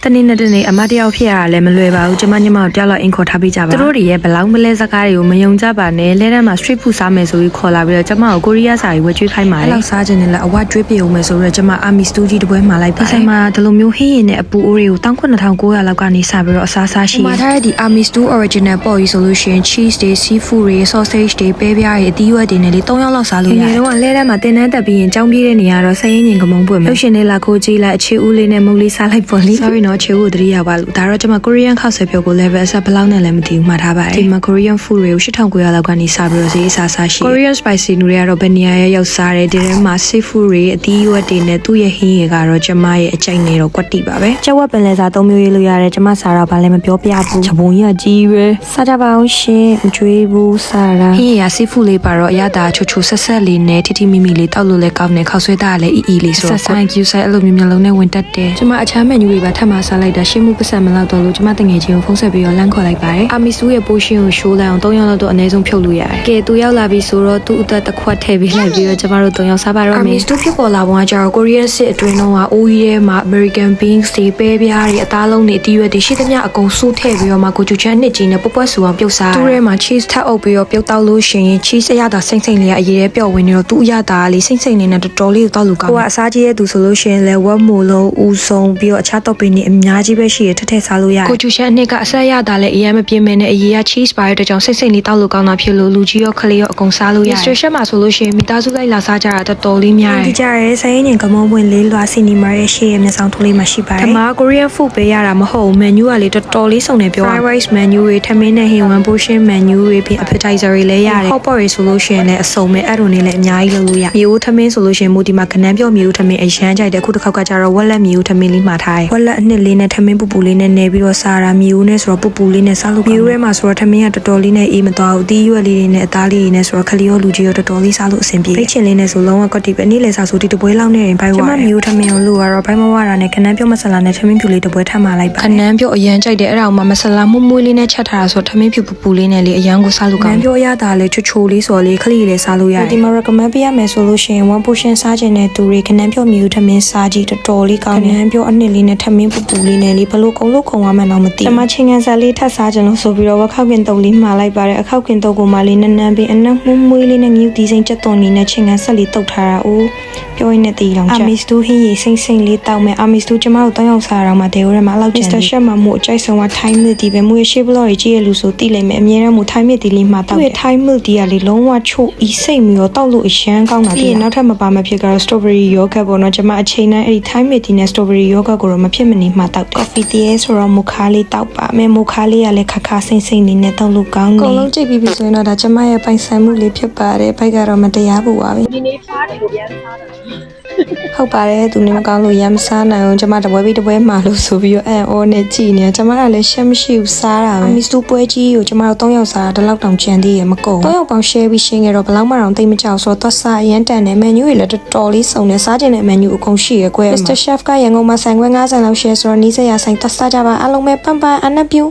တနေ့နဲ့တနေ့အမတယောက်ဖြစ်ရတာလည်းမလွယ်ပါဘူးကျမညမတို့တယောက်လောက်အင်ခေါ်ထားပေးကြပါသူတို့တွေရဲ့ဘလောင်းမလဲစကားတွေကိုမယုံကြပါနဲ့လဲထဲမှာ street food စားမယ်ဆိုပြီးခေါ်လာပြီးတော့ကျမကိုကိုရီးယားစာရေးဝယ်ကျွေးခိုင်းပါတယ်အဲ့လောက်စားခြင်းနဲ့လည်းအဝတ်ကျွေးပြအောင်မယ်ဆိုတော့ကျမအာမီစတူကြီးတပွဲမှာလိုက်ပါတယ်ဆိုင်မှာဒီလိုမျိုးဟင်းရင်နဲ့အပူအိုးတွေကို19900လောက်ကနေစပြီးတော့အစားစားရှိမှာထားတဲ့ဒီ Army Stew Original ပေါ့ကြီးဆိုလို့ရှိရင် cheese တွေ seafood တွေ sausage တွေပဲပြားတွေအသီးရွက်တွေနဲ့လေ3ယောက်လောက်စားလို့ရတယ်ဒီတော့လဲထဲမှာတင်တန်းတက်ပြီးရင်ကြောင်းပြေးတဲ့နေရာတော့ဆင်းရင်ကမုံပွင့်မယ်လှုပ်ရှင်လေးလာခိုးကြည့်လိုက်အခြေဦးလေးနဲ့မုံလေးစားလိုက်ပေါ့လေ sorry နော်အခြေဦးတတိယပါလို့ဒါတော့ကျွန်မ Korean ခောက်ဆွဲပြောကို level အဆက်ဘယ်လောက်နဲ့လည်းမသိဘူးမှားထားပါတယ်ဒီမှာ Korean food တွေကို8900လောက်ကနေစပြီးတော့ဈေးအစားစားရှိ Korean spicy noodle တွေကတော့ဘယ်နေရာရဲ့ရောက်စားတယ်ဒီထဲမှာ seafood တွေအသီးရွက်တွေနဲ့သူ့ရဲ့ဟင်းရည်ကတော့ကျွန်မရဲ့အကြိုက်နဲ့တော့ကွက်တိပါပဲကျဝက်ပင်လဲစား3မျိုးရေးလို့ရတယ်ကျွန်မစားတော့ဘာလဲမပြောပြဘူးချပုံကြီးကကြီးပဲစားကြပါအောင်ရှင်မကြွေးဘူးစားတာဟင်းရည် seafood လေးပါတော့အရသာချိုချိုဆက်ဆက်လေးနဲ့ထိထိမိမိလေးတောက်လို့လဲကောင်းတယ်ခောက်ဆွဲတာလည်းအီလေးဆိုတော့ thank you ဆိုင်အဲ့လိုမျိုးလုံးနဲ့ဝင်တက်တယ်ကျွန်မအချမ်းမန်ယူတွေပါထပ်မစားလိုက်တာရှင်းမှုပတ်စံမလောက်တော့လို့ကျွန်မတငယ်ချင်းကိုဖုန်းဆက်ပြီးတော့လမ်းခေါ်လိုက်ပါတယ်အာမီဆူရဲ့ပိုးရှင်ကိုရှိုးလိုက်အောင်3ယောက်လောက်တော့အနည်းဆုံးဖြုတ်လို့ရတယ်ကဲသူရောက်လာပြီဆိုတော့သူ့အသက်တစ်ခွက်ထည့်ပြီးလိုက်ပြီးတော့ကျွန်မတို့3ယောက်စားပါတော့မယ်အာမီဆူဖြစ်ပေါ်လာပုံကကျတော့ Korean စစ်အတွင်းတော့အိုးကြီးထဲမှာ American beans တွေပဲပြားတွေအသားလုံးတွေအသီးရွက်တွေရှိသမျှအကုန်စုထည့်ပြီးတော့မှကိုချူချမ်းနှစ်ကြီးနဲ့ပွက်ပွက်ဆူအောင်ပြုတ်စားသူ့ထဲမှာ cheese ထပ်အုပ်ပြီးတော့ပြုတ်တောက်လို့ရှိရင် cheese အရသာစိမ့်စိမ့်လေးကအရေးထဲပျော့ဝင်နေတော့သူ့အရသာလေးစိမ့်စိမ့်လေးနဲ့တော်တော်လေးတောက်လို့ကောင်းတယ်ကိုကအစားကြီးရဲ့သူဆိုလို့ရှိရင်လည်းဝက်မိုလုံးဦးဆုံးပြီးတော့အခြားတော့ပင်တွေအများကြီးပဲရှိရထထစားလို့ရတယ်ကိုချူချမ်းနှစ်ကအဆက်ရတာလည်းအရင်မပြင်းမဲနဲ့အရေးက cheese ပါတဲ့ကြောင့်စိမ့်စိမ့်လေးတောက်လို့ကောင်းတာဖြစ်လို့လူကြီးရောခလေးရောအကုန်စားလို့ရတယ် Station မှာဆိုလို့ရှိရင်မိသားစုလိုက်လာစားကြတာတော်တော်လေးများတယ်ဒီကြရဲဆိုင်ရင်ကမုံပွင့်လေးလွာစီနီမာရဲ့ရှေ့ရဲ့မျက်စောင်းထိုးလေးမှာရှိပါတယ်ဒီမှာ Korean food ပဲရတာမဟုတ်ဘူး menu ကလေတော်တော်လေးစုံနေပြော fried rice menu တွေထမင်းနဲ့ဟင်း one portion menu တွေပြီး appetizer တွေလည်းရတယ် hot pot တွေဆိုလို့ရှိရင်လည်းအစုံပဲအဲ့လိုနေလည်းအများကြီးလုပ်လို့ရမြေဦးထမင်းဆိုလို့ရှိရင်မူဒီမှာကနန်းပြော့မြေဦးထမင်းအရန်ကြိုက်တယ်အခုတစ်ခေါက်ကကျတော့ဝက်လက်မြေဦးထမင်းလေးမှာထားတယ်ဝက်လက်အနှစ်လေးနဲ့ထမင်းပူပူလေးနဲ့နေပြီးတော့စားတာမြေဦးနဲ့ဆိုတော့ပူပူလေးနဲ့စားလို့မြေဦးထဲမှာဆိုတော့ထမင်းကတော်တော်လေးနဲ့အေးမသွားဘူးအသီးရွက်လေးတွေနဲ့အသားလေးတွေနဲ့ဆိုတော့ခလီရောလူကြီးရောတော်တော်လေးစားလို့အဆင်ပြေဖိတ်ချင်လေးနဲ့ဆိုလုံးဝကွက်တိပဲနေ့လည်စားဆိုဒီတပွဲလောက်နဲ့ရင်ဘိုက်ဝါကျွန်မမြေဦးထမင်းကိုလို့ကတော့ဘိုက်မဝတာနဲ့ကနန်းပြော့မဆလာနဲ့ထမင်းဖြူလေးတပွဲထပ်မှာလိုက်ပါကနန်းပြော့အရန်ကြိုက်တယ်အဲ့ဒါကိုမှမဆလာမှုမွေးလေးနဲ့ချက်ထားတာဆိုထမင်းဖြူပူပူလေးနဲ့လေအရန်ကိုစားလို့ကောင်းတယ်ပြောရတာလေချိုချိုလေးဆိုလေးခလီလေးစားလို့ရတယ်ဒီမှာ recommend ပေးရမယ်ဆိုလို့ရှိရင် one portion စားခြင်းနဲ့သူတွေကနန်းပြော့မြေဦးထမင်းစားကြည့်တော်တော်လေးကောင်းတယ်ကနန်းပြော့အနှစ်လေးနဲ့ထမင်းပူပူလေးနဲ့လေဘလို့ကုံလို့ခုံသွားမှန်းတော့မသိဘူးကျွန်မချင်းငန်းစားလေးထပ်စားခြင်းလို့ဆိုပြီးတော့ဝက်ခောက်ကင်တုပ်လေးမှာလိုက်ပါတယ်အခောက်ကင်တုပ်ကိုမှလေးနန်းနန်းပြီးအနက်မှုမွေးလေးနဲ့မြူတီစိမ့်ချက်သွန်နေနဲ့ချင်းငန်းဆက်လေးတုပ်ထားတာအိုးပြောရင်းနဲ့တီးလောင်ချက်အာမီစတူဟင်းရီစိမ့်စိမ့်လေးတောက်မယ်အာမီစတူကျမတို့3ယောက်စားတော့မှဒေဝရဲမှာလောက်ကျန်တယ် Mr. Chef မှာမို့အကြိုက်ဆုံးက Thai milk ဒီပဲမို့ရဲ့ shape block ကြီးရဲ့လူဆိုတီးလိုက်မယ်အမြဲတမ်းမို့ Thai milk ဒီလေးမှာတောက်တယ် Thai milk ဒီကလေလုံးဝချို့ဤစိတ်မျိုးတောက်လို့အရန်ကောင်းတာပြီးရင်နောက်ထပ်မပါမဖြစ်ကတော့ strawberry yogurt ပေါ့နော်ကျမအချိန်တိုင်းအဲ့ဒီ Thai milk ဒီနဲ့ strawberry yogurt ကိုတော့မဖြစ်မနေမှတောက်တယ် coffee တည်းဆိုတော့ mocha လေးတောက်ပါမယ် mocha လေးကလည်းခါခါစိမ့်စိမ့်လေးနဲ့တောက်လို့ကောင်းတယ်အကုန်လုံးကြိတ်ပြီးပြီဆိုရင်တော့ဒါကျမရဲ့ပိုင်ဆိုင်မှုလေးဖြစ်ပါတယ်ဘိုက်ကတော့မတရားဘူးပါပဲဒီနေ့ဖားတယ်ကိုပြန်စားတာဟုတ်ပါတယ်သူနေမကောင်းလို့ရမ်းမစားနိုင်အောင်ကျမတပွဲပြီးတပွဲမှာလို့ဆိုပြီးတော့အော်နဲ့ကြည်နေကျမကလည်းရှက်မရှိဘူးစားတာပဲမီစတူပွဲကြီးကိုကျမတို့3ယောက်စားတာဒီလောက်တောင်ကြံသေးရမကုန်3ယောက်ပေါင်း share ပြီးရှင်းခဲ့တော့ဘယ်လောက်မှတော့သိမကြောက်ဆိုတော့စားရမ်းတန်တယ် menu တွေလည်းတော်တော်လေးစုံတယ်စားကျင်တဲ့ menu အကုန်ရှိရကွယ် Mr. Chef ကရန်ကုန်မှာဆိုင်ခွဲ90လောက် share ဆိုတော့နီးစပ်ရဆိုင်သွားစားကြပါအားလုံးပဲပန်းပန်းအနက်ပြူ